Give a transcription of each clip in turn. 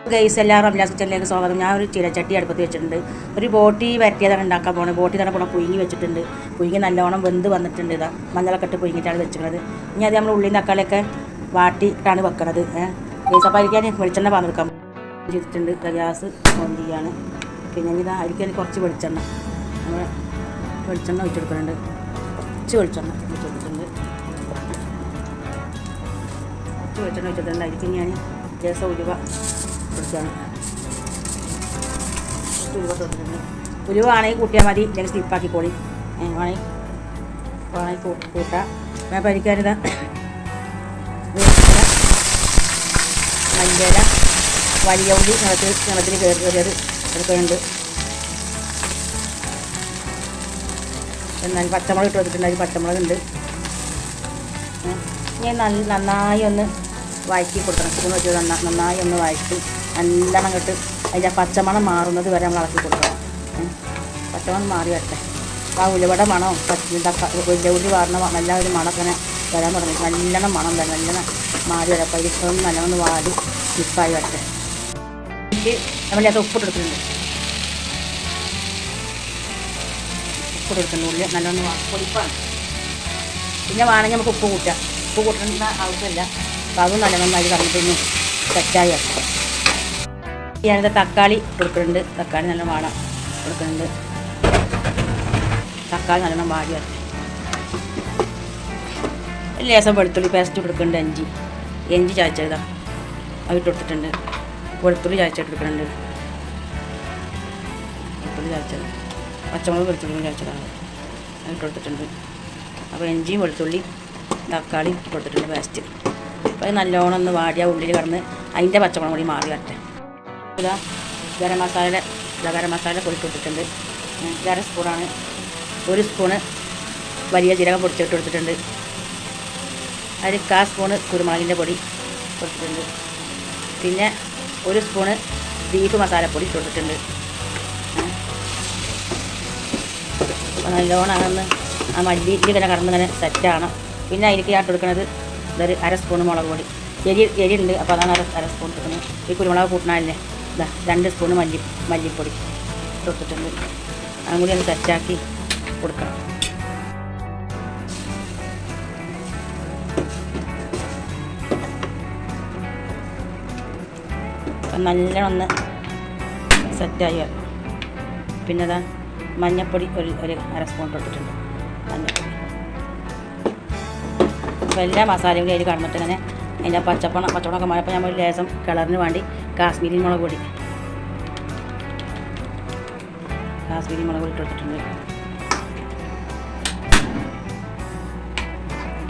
Guys എല്ലാവരും റംലാസ് കിച്ചണിലേക്ക് സ്വാഗതം. ഞാൻ ഒരു ചീനച്ചട്ടി അടുപ്പത്ത് വെച്ചിട്ടുണ്ട്. ഒരു ബോട്ടി വരട്ടിയതാണ് ഉണ്ടാക്കാൻ പോകുന്നത്. ബോട്ടി തന്നെ കൂടെ പുഴുങ്ങി വെച്ചിട്ടുണ്ട്. പുഴുങ്ങി നല്ലോണം വെന്ത് വന്നിട്ടുണ്ട്. ഇതാ മഞ്ഞളൊക്കെ ഇട്ട് പുഴുങ്ങിയിട്ടാണ് വെച്ചിട്ടുള്ളത്. ഇനി അത് നമ്മൾ ഉള്ളിയും തക്കാളിയൊക്കെ വാട്ടിയിട്ടാണ് വെക്കണത്. ഗൈസ് അപ്പോൾ അരിക്കാൻ വെളിച്ചെണ്ണ പാർന്നെടുക്കാൻ ചെയ്തിട്ടുണ്ട്. ഗ്യാസ് ഓൺ ചെയ്യാണ്. പിന്നെ ഇതാ അരിക്കാൻ കുറച്ച് വെളിച്ചെണ്ണ നമ്മൾ വെളിച്ചെണ്ണ ഒഴിച്ചെടുക്കുന്നുണ്ട്. കുറച്ച് വെളിച്ചെണ്ണ ഒഴിച്ചെടുത്തിട്ടുണ്ട്. കുറച്ച് വെളിച്ചെണ്ണ ഒഴിച്ചിട്ടുണ്ട്. അരിക്കും ഞാൻ ഗ്യാസ് ഉലുവ കൊടുക്കുകയാണ്. ഉലുവ തൊട്ടിട്ടുണ്ട്. ഉലുവ ആണെങ്കിൽ കൂട്ടിയാൽ മതി, ഇല്ലെങ്കിൽ സ്ലിപ്പാക്കിക്കോളി. വേണമെങ്കിൽ കൂട്ടാം. ഞാൻ പരിക്കാനിതാ മല്ലിയില വലിയ ഉള്ളി നിറത്തിൽ കയറിയത് എടുക്കുന്നുണ്ട്. എന്നാൽ പച്ചമുളക് ഇട്ട് വെച്ചിട്ടുണ്ട്. അതിൽ പച്ചമുളകുണ്ട്. ഞാൻ നന്നായി ഒന്ന് വഴറ്റി കൊടുക്കണം. സ്പൂൺ വെച്ച് നന്നായി ഒന്ന് വഴറ്റി നല്ലോണം കെട്ട് അതിൻ്റെ പച്ചമണം മാറുന്നത് വരെ നമ്മൾ ഇളക്കി കൊടുക്കണം. പച്ചമണം മാറി വരട്ടെ. ആ ഉലുവയുടെ മണോ വലിയ ഉള്ളി വാർന്ന നല്ല ഒരു മണമൊക്കെ വരാൻ തുടങ്ങി. നല്ലോണം മണം വരും. നല്ലോണം മാറി വരാം. അപ്പോൾ ഇതിപ്പം നല്ലോണം വാടി മിക്സായി വരട്ടെ. എനിക്ക് നമ്മളത് ഉപ്പിട്ടെടുക്കുന്നുണ്ട്. ഉപ്പിട്ടെടുക്കുന്നുണ്ട്. ഉള്ളി നല്ലോണം പൊടിപ്പാണ്. പിന്നെ വേണമെങ്കിൽ നമുക്ക് ഉപ്പ് കൂട്ടാം. ഉപ്പ് കൂട്ടേണ്ട ആവശ്യമില്ല. അപ്പോൾ അതും നല്ലോണം അരി കറങ്ങിട്ടൊന്ന് സെറ്റായി വരട്ടെ. ഞാനിത് തക്കാളി കൊടുക്കുന്നുണ്ട്. തക്കാളി നല്ല വാടാൻ കൊടുക്കുന്നുണ്ട്. തക്കാളി നല്ലോണം വാടി വരട്ടെ. ലേശം വെളുത്തുള്ളി പേസ്റ്റ് കൊടുക്കുന്നുണ്ട്. ഇഞ്ചി ചായച്ചതാ അതിട്ട് കൊടുത്തിട്ടുണ്ട്. വെളുത്തുള്ളി ചായച്ചെടുക്കുന്നുണ്ട്. വെളുത്തുള്ളി ചായച്ചത് പച്ചമുളക് വെളുത്തുള്ളി ചായച്ചതാണ് അതിട്ട് കൊടുത്തിട്ടുണ്ട്. അപ്പോൾ ഇഞ്ചിയും വെളുത്തുള്ളി തക്കാളി കൊടുത്തിട്ടുണ്ട് പേസ്റ്റ്. അപ്പോൾ അത് നല്ലോണം ഒന്ന് വാടിയ ഉള്ളിൽ കിടന്ന് അതിൻ്റെ പച്ചമുളക് കൂടി മാറി വരട്ടെ. ഇതാ ഗരം മസാല പൊടി കൊടുത്തിട്ടുണ്ട്. 1/2 സ്പൂണാണ്. 1 സ്പൂണ് വലിയ ജീരകം പൊടിച്ചിട്ട് കൊടുത്തിട്ടുണ്ട്. അതിൽ 1/4 സ്പൂണ് കുരുമുളകിൻ്റെ പൊടി കൊടുത്തിട്ടുണ്ട്. പിന്നെ 1 സ്പൂണ് ബീഫ് മസാലപ്പൊടി കൊടുത്തിട്ടുണ്ട്. അപ്പോൾ നല്ലോണം അതൊന്ന് ആ മല്ലിയിൽ ഇങ്ങനെ കടന്ന് ഇങ്ങനെ സെറ്റാണ്. പിന്നെ അതിലേക്ക് ഞാൻ കൊടുക്കുന്നത് ഇതൊരു 1/2 സ്പൂണ് മുളക് പൊടി. എരിയുണ്ട്. അപ്പോൾ അതാണ് 1/2 സ്പൂൺ കൊടുക്കുന്നത്. ഈ കുരുമുളക് കൂട്ടണമല്ലേ. ഇതാ 2 സ്പൂണ് മല്ലിപ്പൊടി കൊടുത്തിട്ടുണ്ട്. അതും കൂടി ഒന്ന് സെറ്റാക്കി കൊടുക്കണം. അപ്പം നല്ലോണം ഒന്ന് സെറ്റായി വരണം. പിന്നെ അതാ മഞ്ഞൾപ്പൊടി ഒരു 1/2 സ്പൂൺ കൊടുത്തിട്ടുണ്ട്. മഞ്ഞൾപ്പൊടി അപ്പോൾ എല്ലാ മസാലയും കൂടി അതിൽ കടന്നിട്ട് ഇങ്ങനെ അതിൻ്റെ പച്ചമുളകൊക്കെ മാറിയപ്പോൾ നമ്മൾ ലേശം കളറിന് വേണ്ടി കാശ്മീരി മുളക് പൊടി ഇട്ട് കൊടുത്തിട്ടുണ്ട്.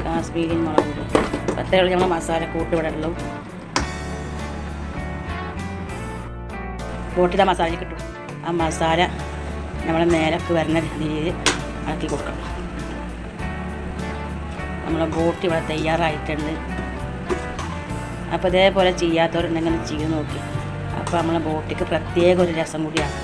കാശ്മീരി മുളക് പൊടി അത്രയുള്ള നമ്മൾ മസാല കൂട്ടുവിടുള്ളൂ. ബോട്ടിയുടെ മസാല കിട്ടും. ആ മസാല നമ്മളെ മേലക്ക് വരുന്ന രീതിയിൽ ഇളക്കി കൊടുക്കണം. നമ്മളെ ബോട്ടി ഇവിടെ തയ്യാറായിട്ടുണ്ട്. അപ്പോൾ ഇതേപോലെ ചെയ്യാത്തവരുണ്ടെങ്കിൽ ചെയ്ത് നോക്കി. അപ്പോൾ നമ്മളെ ബോട്ടിക്ക് പ്രത്യേക ഒരു രസം കൂടിയാണ്.